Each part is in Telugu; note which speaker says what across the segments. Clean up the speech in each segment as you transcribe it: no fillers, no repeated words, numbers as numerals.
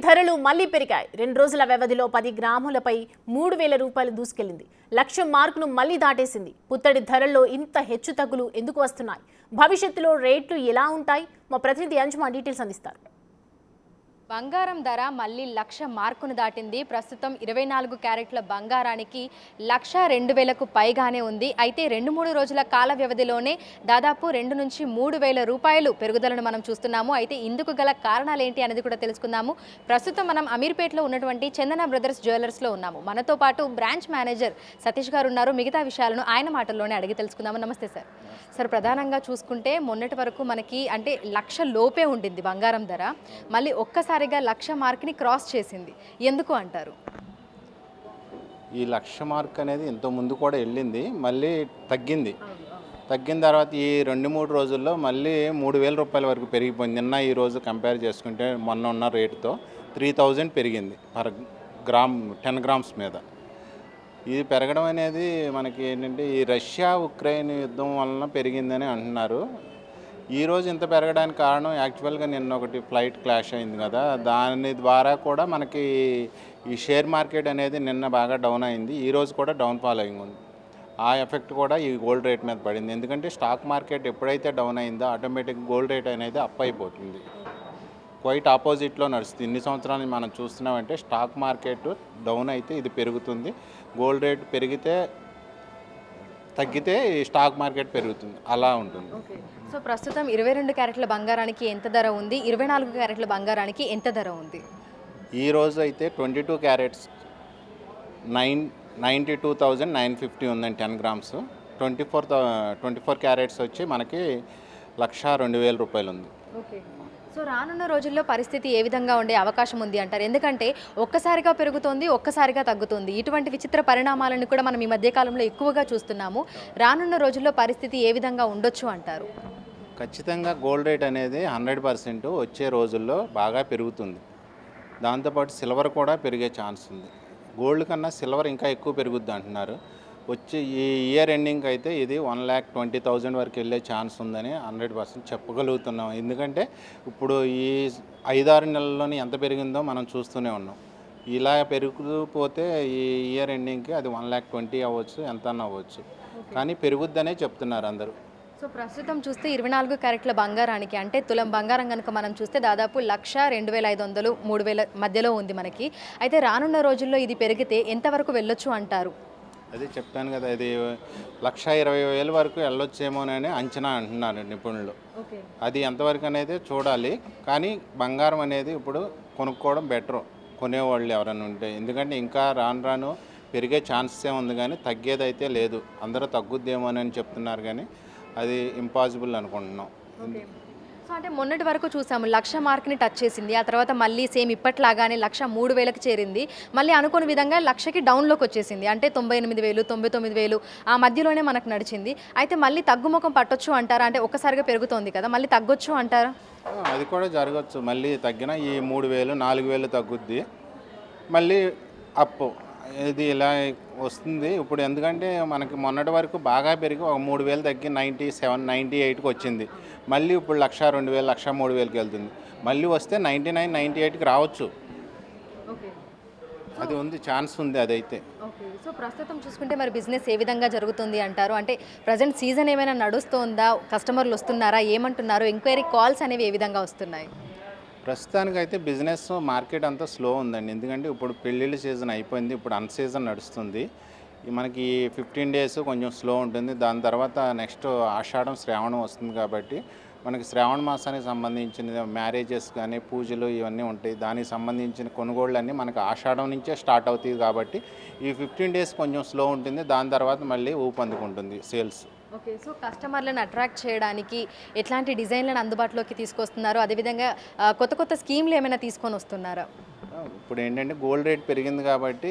Speaker 1: ధరలు మళ్లీ పెరిగాయి. 2 రోజుల వ్యవధిలో 10 గ్రాములపై 3,000 రూపాయలు దూసుకెళ్లింది. లక్ష మార్కును మళ్లీ దాటేసింది. పుత్తడి ధరల్లో ఇంత హెచ్చుతగ్గులు ఎందుకు వస్తున్నాయి? భవిష్యత్తులో రేట్లు ఎలా ఉంటాయి? మా ప్రతినిధి అంజుమా డీటెయిల్స్ అందిస్తారు.
Speaker 2: బంగారం ధర మళ్ళీ లక్ష మార్కును దాటింది. ప్రస్తుతం 24 క్యారెట్ల బంగారానికి 1,02,000కు పైగానే ఉంది. అయితే 2-3 రోజుల కాల వ్యవధిలోనే దాదాపు 2 నుంచి 3,000 రూపాయలు పెరుగుదలను మనం చూస్తున్నాము. అయితే ఇందుకు గల కారణాలు ఏంటి అనేది కూడా తెలుసుకుందాము. ప్రస్తుతం మనం అమీర్పేటలో ఉన్నటువంటి చందన బ్రదర్స్ జ్యువెలర్స్లో ఉన్నాము. మనతో పాటు బ్రాంచ్ మేనేజర్ సతీష్ గారు ఉన్నారు. మిగతా విషయాలను ఆయన మాటల్లోనే అడిగి తెలుసుకుందాము. నమస్తే సార్. సార్, ప్రధానంగా చూసుకుంటే మొన్నటి వరకు మనకి అంటే 1,00,000 లోపే ఉండింది బంగారం ధర. మళ్ళీ ఒక్కసారిగా 1,00,000 మార్క్ని క్రాస్ చేసింది. ఎందుకు అంటారు?
Speaker 3: ఈ 1,00,000 మార్క్ అనేది ఇంత ముందు కూడా వెళ్ళింది, మళ్ళీ తగ్గిన తర్వాత ఈ 2-3 రోజుల్లో మళ్ళీ 3,000 రూపాయల వరకు పెరిగిపోయింది. నిన్న ఈ రోజు కంపేర్ చేసుకుంటే మొన్న ఉన్న రేటుతో 3,000 పెరిగింది పర్ గ్రామ్ 10 గ్రామ్స్ మీద. ఇది పెరగడం అనేది మనకి ఏంటంటే ఈ రష్యా ఉక్రెయిన్ యుద్ధం వలన పెరిగిందని అంటున్నారు. ఈరోజు ఇంత పెరగడానికి కారణం యాక్చువల్గా నిన్న ఒకటి ఫ్లైట్ క్లాష్ అయింది కదా, దాని ద్వారా కూడా మనకి ఈ షేర్ మార్కెట్ అనేది నిన్న బాగా డౌన్ అయింది. ఈరోజు కూడా డౌన్ ఫాలోయింగ్ ఉంది. ఆ ఎఫెక్ట్ కూడా ఈ గోల్డ్ రేట్ మీద పడింది. ఎందుకంటే స్టాక్ మార్కెట్ ఎప్పుడైతే డౌన్ అయిందో ఆటోమేటిక్ గోల్డ్ రేట్ అనేది అప్ అయిపోతుంది. క్వైట్ ఆపోజిట్లో నడుస్తుంది. ఇన్ని సంవత్సరాలు మనం చూస్తున్నామంటే స్టాక్ మార్కెట్ డౌన్ అయితే ఇది పెరుగుతుంది, గోల్డ్ రేట్ తగ్గితే స్టాక్ మార్కెట్ పెరుగుతుంది, అలా ఉంటుంది.
Speaker 2: సో ప్రస్తుతం 22 క్యారెట్ల బంగారానికి ఎంత ధర ఉంది? 24 క్యారెట్ల బంగారానికి ఎంత ధర ఉంది?
Speaker 3: ఈ రోజు అయితే 22 క్యారెట్స్ 92,950 ఉందండి 10 గ్రామ్స్. 24 క్యారెట్స్ వచ్చి మనకి 1,02,000 రూపాయలు ఉంది.
Speaker 2: ఓకే. సో రానున్న రోజుల్లో పరిస్థితి ఏ విధంగా ఉండే అవకాశం ఉంది అంటారు? ఎందుకంటే ఒక్కసారిగా పెరుగుతోంది, ఒక్కసారిగా తగ్గుతుంది. ఇటువంటి విచిత్ర పరిణామాలను కూడా మనం ఈ మధ్యకాలంలో ఎక్కువగా చూస్తున్నాము. రానున్న రోజుల్లో పరిస్థితి ఏ విధంగా ఉండొచ్చు అంటారు?
Speaker 3: ఖచ్చితంగా గోల్డ్ రేట్ అనేది 100% వచ్చే రోజుల్లో బాగా పెరుగుతుంది. దాంతోపాటు సిల్వర్ కూడా పెరిగే ఛాన్స్ ఉంది. గోల్డ్ కన్నా సిల్వర్ ఇంకా ఎక్కువ పెరుగుద్ది అంటున్నారు. వచ్చి ఈ ఇయర్ ఎండింగ్ అయితే ఇది 1,20,000 వరకు వెళ్ళే ఛాన్స్ ఉందని 100% చెప్పగలుగుతున్నాం. ఎందుకంటే ఇప్పుడు ఈ 5-6 నెలల్లోని ఎంత పెరిగిందో మనం చూస్తూనే ఉన్నాం. ఇలా పెరుగుపోతే ఈ ఇయర్ ఎండింగ్కి అది 1,20,000 అవ్వచ్చు, ఎంత అవ్వచ్చు, కానీ పెరుగుద్దనే చెప్తున్నారు అందరూ.
Speaker 2: సో ప్రస్తుతం చూస్తే 24 క్యారెట్ల బంగారానికి అంటే తులం బంగారం కనుక మనం చూస్తే దాదాపు 1,02,500, 3,000 మధ్యలో ఉంది మనకి. అయితే రానున్న రోజుల్లో ఇది పెరిగితే ఎంతవరకు వెళ్ళొచ్చు అంటారు?
Speaker 3: అదే చెప్పాను కదా, ఇది 1,20,000 వరకు వెళ్ళొచ్చేమోనని అంచనా అంటున్నారు నిపుణులు. అది ఎంతవరకు అనేది చూడాలి. కానీ బంగారం అనేది ఇప్పుడు కొనుక్కోవడం బెటర్, కొనేవాళ్ళు ఎవరైనా ఉంటే. ఎందుకంటే ఇంకా రాను పెరిగే ఛాన్సెస్ ఉంది, కానీ తగ్గేదైతే లేదు. అందరూ తగ్గుద్దేమోనని చెప్తున్నారు, కానీ అది ఇంపాసిబుల్ అనుకుంటున్నాం.
Speaker 2: సో అంటే మొన్నటి వరకు చూసాము 1,00,000 మార్క్ని టచ్ చేసింది. ఆ తర్వాత మళ్ళీ సేమ్ ఇప్పట్లాగానే 1,03,000కి చేరింది. మళ్ళీ అనుకోని విధంగా 1,00,000కి డౌన్లోకి వచ్చేసింది. అంటే 98,000, 99,000 ఆ మధ్యలోనే మనకు నడిచింది. అయితే మళ్ళీ తగ్గుముఖం పట్టొచ్చు అంటారా? అంటే ఒక్కసారిగా పెరుగుతోంది కదా, మళ్ళీ తగ్గొచ్చు అంటారా?
Speaker 3: అది కూడా జరగచ్చు. మళ్ళీ తగ్గిన ఈ 3,000, 4,000 తగ్గుద్ది, మళ్ళీ అప్పు ఇది ఇలా వస్తుంది. ఇప్పుడు ఎందుకంటే మనకి మొన్నటి వరకు బాగా పెరిగి ఒక 3,000 తగ్గి 97, 98కి వచ్చింది. మళ్ళీ ఇప్పుడు 1,02,000, 1,03,000కి వెళ్తుంది. మళ్ళీ వస్తే 99, 98కి రావచ్చు. అది ఉంది, ఛాన్స్ ఉంది అదైతే.
Speaker 2: సో ప్రస్తుతం చూసుకుంటే మరి బిజినెస్ ఏ విధంగా జరుగుతుంది అంటారు? అంటే ప్రజెంట్ సీజన్ ఏమైనా నడుస్తుందా? కస్టమర్లు వస్తున్నారా? ఏమంటున్నారు? ఎంక్వైరీ కాల్స్ అనేవి ఏ విధంగా వస్తున్నాయి?
Speaker 3: ప్రస్తుతానికైతే బిజినెస్ మార్కెట్ అంతా స్లో ఉందండి. ఎందుకంటే ఇప్పుడు పెళ్ళిళ్ళ సీజన్ అయిపోయింది, ఇప్పుడు అన్ సీజన్ నడుస్తుంది. మనకి 15 డేస్ కొంచెం స్లో ఉంటుంది. దాని తర్వాత నెక్స్ట్ ఆషాఢం, శ్రావణం వస్తుంది. కాబట్టి మనకి శ్రావణ మాసానికి సంబంధించిన మ్యారేజెస్ కానీ పూజలు ఇవన్నీ ఉంటాయి. దానికి సంబంధించిన కొనుగోళ్ళన్నీ మనకి ఆషాఢం నుంచే స్టార్ట్ అవుతాయి. కాబట్టి ఈ 15 డేస్ కొంచెం స్లో ఉంటుంది. దాని తర్వాత మళ్ళీ ఊపందుకుంటుంది సేల్స్.
Speaker 2: ఓకే. సో కస్టమర్లను అట్రాక్ట్ చేయడానికి ఎట్లాంటి డిజైన్లను అందుబాటులోకి తీసుకొస్తున్నారు? అదేవిధంగా కొత్త స్కీమ్లు ఏమైనా తీసుకొని వస్తున్నారా?
Speaker 3: ఇప్పుడు ఏంటంటే గోల్డ్ రేట్ పెరిగింది కాబట్టి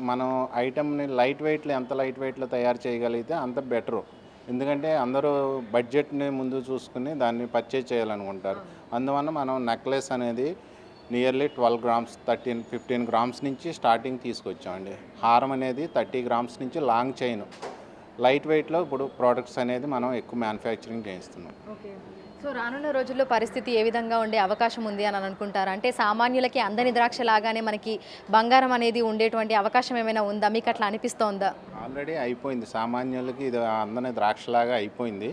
Speaker 3: మనం ఐటమ్ని ఎంత లైట్ వెయిట్లో తయారు చేయగలిగితే అంత బెటరు. ఎందుకంటే అందరూ బడ్జెట్ని ముందు చూసుకుని దాన్ని పర్చేజ్ చేయాలనుకుంటారు. అందువల్ల మనం నెక్లెస్ అనేది నియర్లీ 12 గ్రామ్స్, 13, 15 గ్రామ్స్ నుంచి స్టార్టింగ్ తీసుకొచ్చామండి. హారం అనేది 30 గ్రామ్స్ నుంచి లాంగ్ చైన్ లైట్ వెయిట్లో ఇప్పుడు ప్రోడక్ట్స్ అనేది మనం ఎక్కువ మ్యానుఫ్యాక్చరింగ్ చేయిస్తున్నాం.
Speaker 2: ఓకే. సో సో రానున్న రోజుల్లో పరిస్థితి ఏ విధంగా ఉండే అవకాశం ఉంది అని అనుకుంటారా? అంటే సామాన్యులకి అందని ద్రాక్ష లాగానే మనకి బంగారం అనేది ఉండేటువంటి అవకాశం ఏమైనా ఉందా? మీకు అట్లా అనిపిస్తోందా?
Speaker 3: ఆల్రెడీ అయిపోయింది, సామాన్యులకి ఇది అందని ద్రాక్షలాగా అయిపోయింది.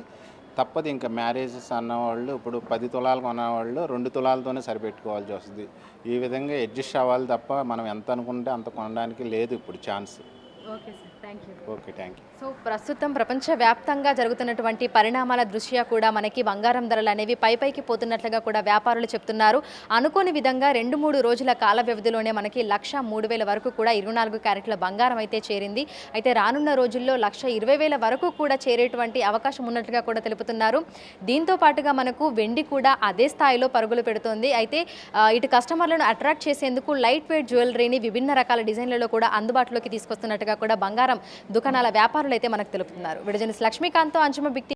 Speaker 3: తప్పదు, ఇంకా మ్యారేజెస్ అన్నవాళ్ళు ఇప్పుడు 10 తులాలు కొన్నవాళ్ళు 2 తులాలతోనే సరిపెట్టుకోవాల్సి వస్తుంది. ఈ విధంగా అడ్జస్ట్ అవ్వాలి తప్ప మనం ఎంత అనుకుంటే అంత కొనడానికి లేదు ఇప్పుడు chance.
Speaker 2: Okay sir, thank you.
Speaker 3: Okay, thank you.
Speaker 2: So ప్రస్తుతం ప్రపంచవ్యాప్తంగా జరుగుతున్నటువంటి పరిణామాల దృష్ట్యా కూడా మనకి బంగారం ధరలు అనేవి పైకి పోతున్నట్లుగా కూడా వ్యాపారులు చెప్తున్నారు. అనుకోని విధంగా 2-3 రోజుల కాల వ్యవధిలోనే మనకి 1,03,000 వరకు కూడా 24 క్యారెట్ల బంగారం అయితే చేరింది. అయితే రానున్న రోజుల్లో 1,20,000 వరకు కూడా చేరేటువంటి అవకాశం ఉన్నట్లుగా కూడా తెలుపుతున్నారు. దీంతో పాటుగా మనకు వెండి కూడా అదే స్థాయిలో పరుగులు పెడుతోంది. అయితే ఇటు కస్టమర్లను అట్రాక్ట్ చేసేందుకు లైట్ వెయిట్ జ్యువెలరీని విభిన్న రకాల డిజైన్లలో కూడా అందుబాటులోకి తీసుకొస్తున్నట్టుగా కూడా బంగారం దుకాణాల వ్యాపారులు అయితే మనకు తెలుపుతున్నారు. విడజనిస్ లక్ష్మీకాంత్తో అంజుమ బిగ్